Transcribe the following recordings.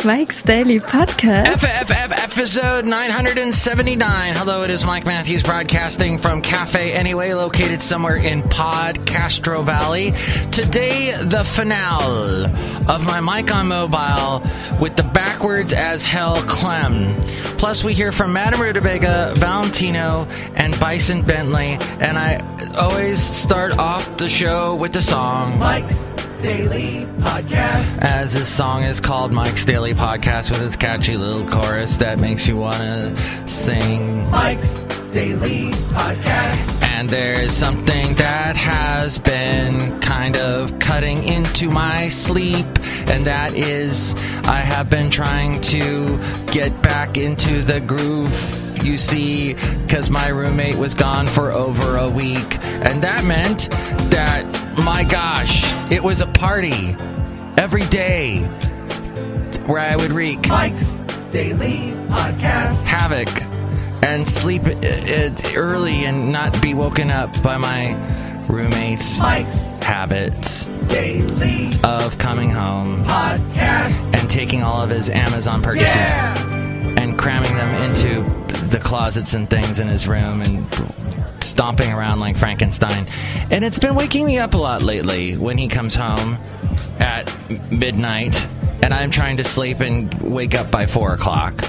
Mike's Daily Podcast. Episode 979. Hello, it is Mike Matthews broadcasting from Cafe Anyway, located somewhere in podCastro Valley. Today, the finale of my Mike on Mobile with the backwards as hell CLEM. Plus, we hear from Madame Rootabega, Valentino, and Bison Bentley. And I always start off the show with the song Mike's Daily Podcast. As this song is called Mike's Daily Podcast, with its catchy little chorus that makes you want to sing Mike's Daily Podcast. And there is something that has been kind of cutting into my sleep, and that is I have been trying to get back into the groove, you see, because my roommate was gone for over a week, and that meant that, my gosh, it was a party every day where I would wreak Mike's Daily Podcast havoc and sleep early and not be woken up by my roommate's Mike's habits Daily of coming home Podcast and taking all of his Amazon purchases and cramming them into the closets and things in his room and stomping around like Frankenstein. And it's been waking me up a lot lately when he comes home at midnight and I'm trying to sleep and wake up by 4 o'clock.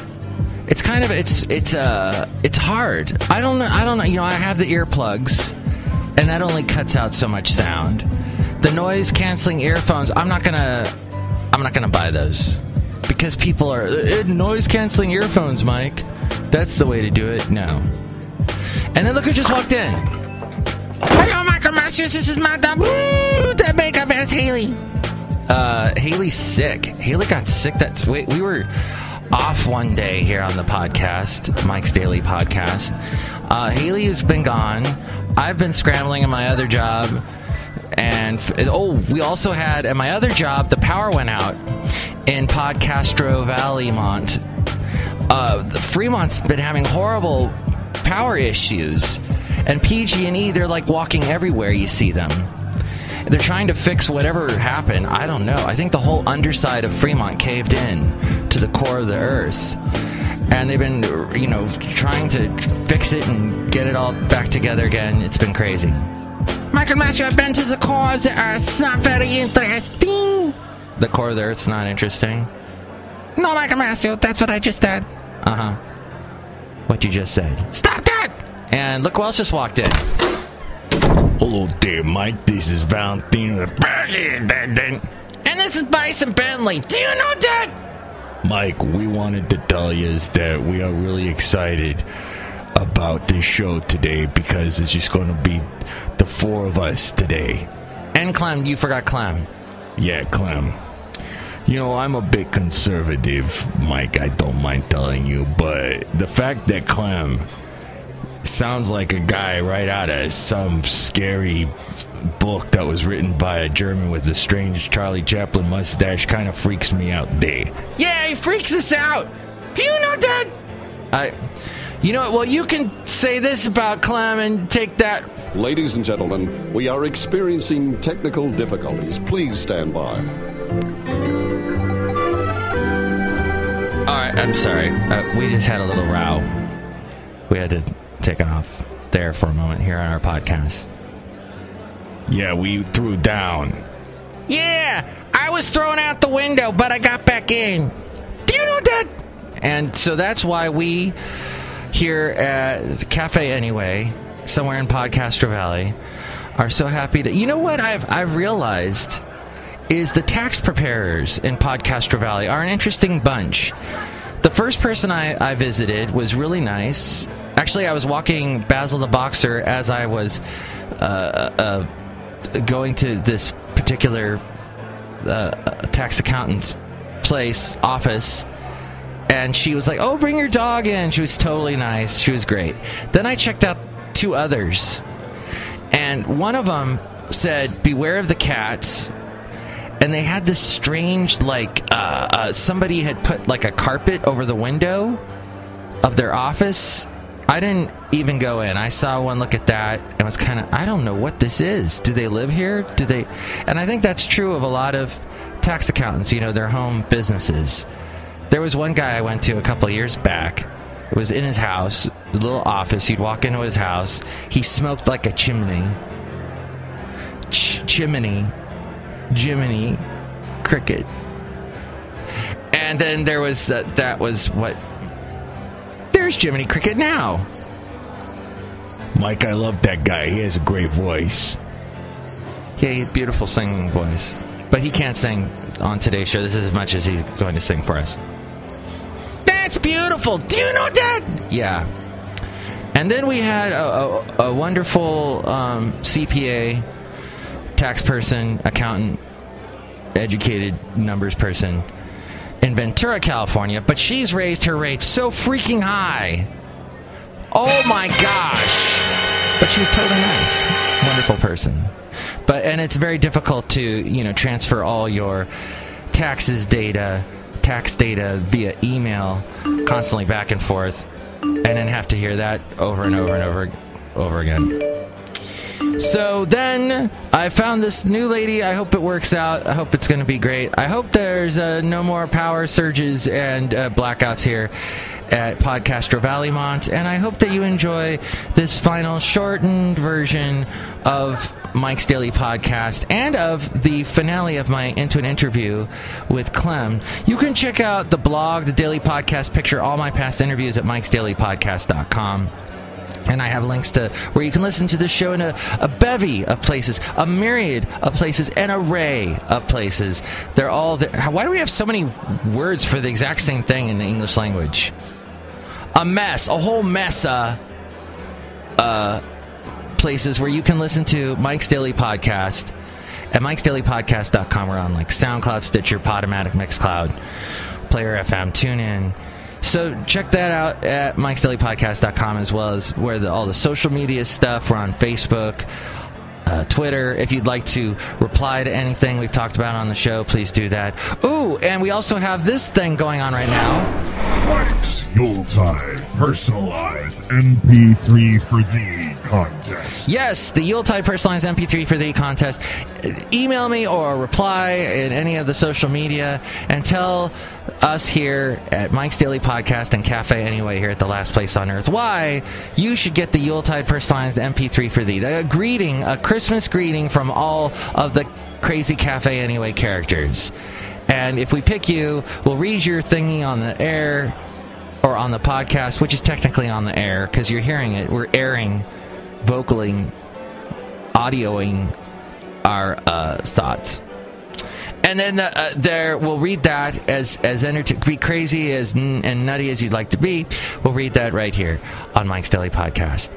It's kind of it's hard. I don't know. You know, I have the earplugs, and that only cuts out so much sound. The noise canceling earphones, I'm not gonna buy those because people are noise canceling earphones, Mike. That's the way to do it. No. And then look who just walked in. Hello, Michael Masters. This is Madame Rootabega. There's Haley. Haley's sick. Haley got sick. We were off one day here on the podcast, Mike's Daily Podcast. Haley has been gone. I've been scrambling in my other job. And, we also had, at my other job, the power went out in podCastro Valley, Mont. Fremont's been having horrible power issues. And PG&E, they're like walking everywhere you see them. They're trying to fix whatever happened. I don't know. I think the whole underside of Fremont caved in to the core of the earth. And they've been, trying to fix it and get it all back together again. It's been crazy. Michael Masters, I've been to the core of the earth. It's not very interesting. The core of the earth's not interesting? No, Michael Masters, that's what I just said. Uh-huh. What you just said. Stop that! And look who else just walked in. Hello there, Mike. This is Valentino. And this is Bison Bentley. Do you know that? Mike, we wanted to tell you that we are really excited about this show today because it's just going to be the 4 of us today. And Clem, you forgot Clem. Yeah, Clem. You know, I'm a bit conservative, Mike, I don't mind telling you, but the fact that Clem sounds like a guy right out of some scary book that was written by a German with a strange Charlie Chaplin mustache kind of freaks me out there. Yeah, he freaks us out. Do you know that? You know what? Well, you can say this about Clem and take that. Ladies and gentlemen, we are experiencing technical difficulties. Please stand by. All right, I'm sorry. We just had a little row. We had to take it off there for a moment here on our podcast. Yeah, we threw down. Yeah, I was thrown out the window, but I got back in. Do you know that? And so that's why we here at the Cafe Anyway, somewhere in podCastro Valley, are so happy to... You know what I've realized is the tax preparers in podCastro Valley are an interesting bunch. The first person I visited was really nice. Actually, I was walking Basil the Boxer as I was going to this particular tax accountant's office, and she was like, "Oh, bring your dog in." She was totally nice. She was great. Then I checked out 2 others, and one of them said, "Beware of the cats." And they had this strange, somebody had put like a carpet over the window of their office. I didn't even go in. I saw one look at that and was kind of, I don't know what this is. Do they live here? Do they? And I think that's true of a lot of tax accountants, their home businesses. There was one guy I went to a couple of years back. It was in his house, a little office. You'd walk into his house. He smoked like a chimney. Jiminy Cricket. And then there was that was what... There's Jiminy Cricket now. Mike, I love that guy. He has a great voice. Yeah, he has a beautiful singing voice. But he can't sing on today's show. This is as much as he's going to sing for us. That's beautiful. Do you know that? Yeah. And then we had a wonderful CPA, tax person, accountant, educated numbers person in Ventura, California. But she's raised her rates so freaking high. Oh my gosh. But she was totally nice. Wonderful person. And it's very difficult to, transfer all your tax data via email constantly back and forth, and then have to hear that over and over and over again. So then I found this new lady. I hope it works out. I hope it's going to be great. I hope there's no more power surges and blackouts here at PodCastro Valleymont, and I hope that you enjoy this final shortened version of Mike's Daily Podcast and of the finale of my Into an Interview with Clem. You can check out the blog, the Daily Podcast picture, all my past interviews at mikesdailypodcast.com. And I have links to where you can listen to this show in a bevy of places, a myriad of places, an array of places. They're all there. Why do we have so many words for the exact same thing in the English language? A mess, a whole mess places where you can listen to Mike's Daily Podcast at mikesdailypodcast.com. We're on like SoundCloud, Stitcher, Podomatic, Mixcloud, Player FM, TuneIn. So check that out at mikesdailypodcast.com, as well as where all the social media stuff. We're on Facebook, Twitter. If you'd like to reply to anything we've talked about on the show, please do that. Ooh, and we also have this thing going on right now. Mike's Yuletide Personalized MP3 for Thee contest. Yes, the Yuletide Personalized MP3 for Thee contest. Email me or reply in any of the social media and tell us here at Mike's Daily Podcast and Cafe Anyway here at the last place on earth why you should get the Yuletide Personalized MP3 for Thee. A Christmas greeting from all of the crazy Cafe Anyway characters. And if we pick you, we'll read your thingy on the air or on the podcast, which is technically on the air because you're hearing it. We're airing, vocaling, audioing our thoughts. And then we'll read that as be crazy as and nutty as you'd like to be. We'll read that right here on Mike's Daily Podcast.com.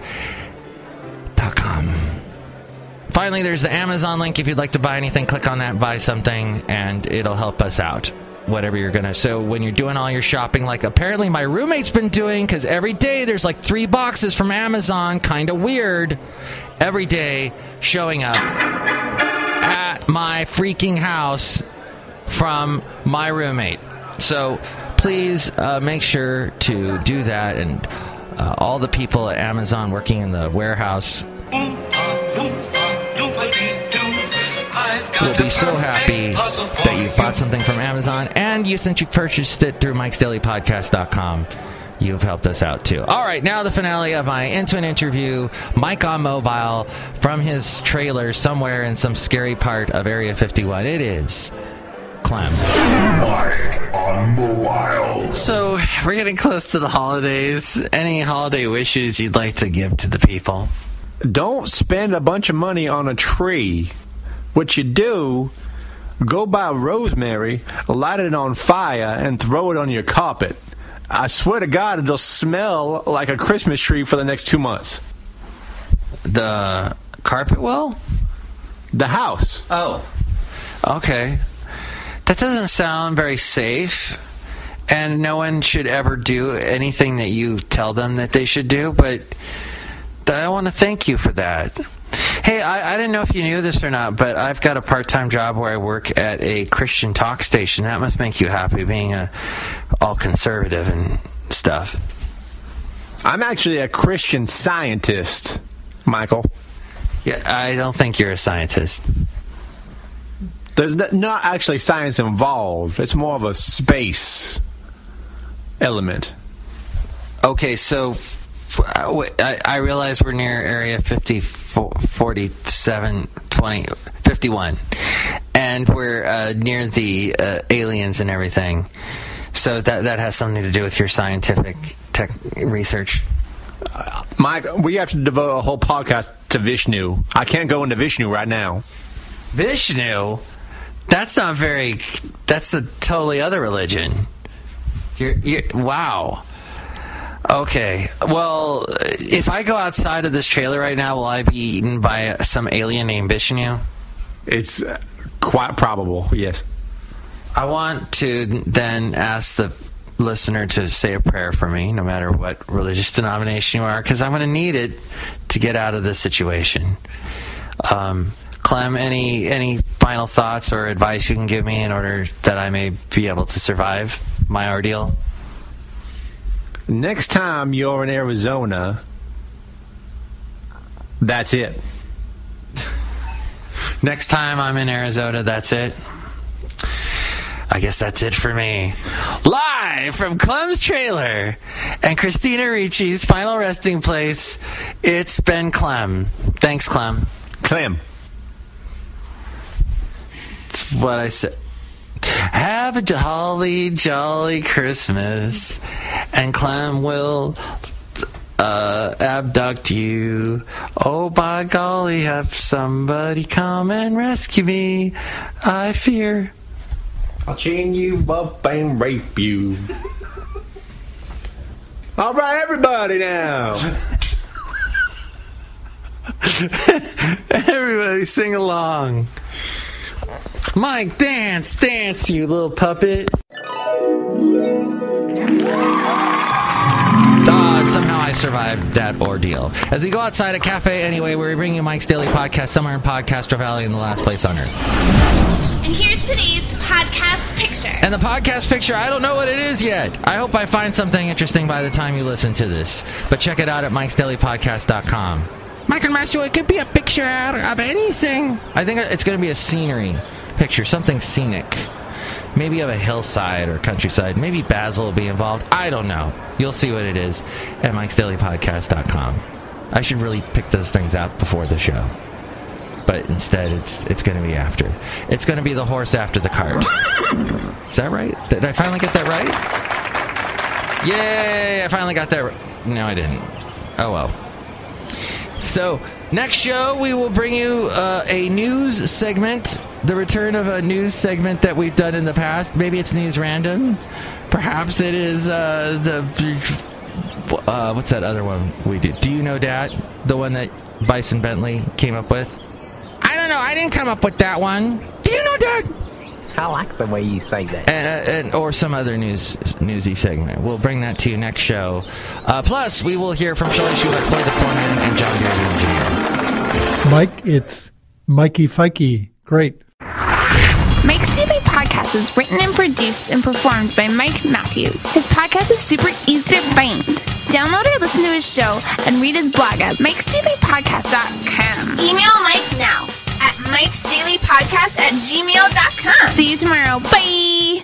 Finally, there's the Amazon link. If you'd like to buy anything, click on that, buy something, and it'll help us out. Whatever you're gonna. So when you're doing all your shopping, like apparently my roommate's been doing, because every day there's like 3 boxes from Amazon, kind of weird, every day showing up at my freaking house from my roommate. So please make sure to do that, and all the people at Amazon working in the warehouse will be so happy that you bought something from Amazon, and since you've purchased it through mikesdailypodcast.com, you've helped us out too. All right, now the finale of my Into an Interview, Mike on mobile from his trailer somewhere in some scary part of Area 51. It is Clem. Mike on mobile. So we're getting close to the holidays. Any holiday wishes you'd like to give to the people? Don't spend a bunch of money on a tree. What you do, go buy rosemary, light it on fire, and throw it on your carpet. I swear to God, it'll smell like a Christmas tree for the next 2 months. The carpet will? The house. Oh. Okay. That doesn't sound very safe, and no one should ever do anything that you tell them that they should do, but I want to thank you for that. Hey, I didn't know if you knew this or not, but I've got a part-time job where I work at a Christian talk station. That must make you happy, being all conservative and stuff. I'm actually a Christian scientist, Michael. Yeah, I don't think you're a scientist. There's not actually science involved. It's more of a space element. Okay, so I realize we're near Area 50, 47, 20, 51, and we're near the aliens and everything. So that has something to do with your scientific tech research. Mike, we have to devote a whole podcast to Vishnu. I can't go into Vishnu right now. Vishnu? That's not very... That's a totally other religion. Wow. Okay. Well, if I go outside of this trailer right now, will I be eaten by some alien named Vishnu? It's quite probable, yes. I want to then ask the listener to say a prayer for me, no matter what religious denomination you are, because I'm going to need it to get out of this situation. Clem, any final thoughts or advice you can give me in order that I may be able to survive my ordeal? Next time you're in Arizona, that's it. Next time I'm in Arizona, that's it. I guess that's it for me. Live from Clem's trailer and Christina Ricci's final resting place, it's been Clem. Thanks, Clem. Clem. That's what I said. Have a jolly, jolly Christmas, and Clem will abduct you. Oh, by golly, have somebody come and rescue me. I fear. I'll chain you up and rape you. All right, everybody now. Everybody sing along. Mike, dance, you little puppet. Somehow I survived that ordeal. As we go outside a cafe anyway, we're bringing you Mike's Daily Podcast somewhere in PodCastro Valley in the last place on Earth. And here's today's podcast picture. And the podcast picture, I don't know what it is yet. I hope I find something interesting by the time you listen to this. But check it out at mikesdailypodcast.com. Mike and Marshall, it could be a picture of anything. I think it's going to be a scenery picture, something scenic. Maybe of a hillside or countryside. Maybe Basil will be involved. I don't know. You'll see what it is at mikesdailypodcast.com. I should really pick those things out before the show. But instead, it's going to be after. It's going to be the horse after the cart. Is that right? Did I finally get that right? Yay! I finally got that right. No, I didn't. Oh, well. So, next show, we will bring you a news segment. The return of a news segment that we've done in the past. Maybe it's News Random. Perhaps it is what's that other one we did? Do You Know Dat? The one that Bison Bentley came up with? I don't know. I didn't come up with that one. Do you know that? I like the way you say that. And or some other newsy segment. We'll bring that to you next show. Plus, we will hear from Chely Shoehart, Floyd the Floorman, and John Gary the Engineer. Mike, it's Mikey Fikey. Great. Mike's Daily Podcast is written and produced and performed by Mike Matthews. His podcast is super easy to find. Download or listen to his show and read his blog at mikesdailypodcast.com. Email Mike now at mikesdailypodcast@gmail.com. See you tomorrow. Bye!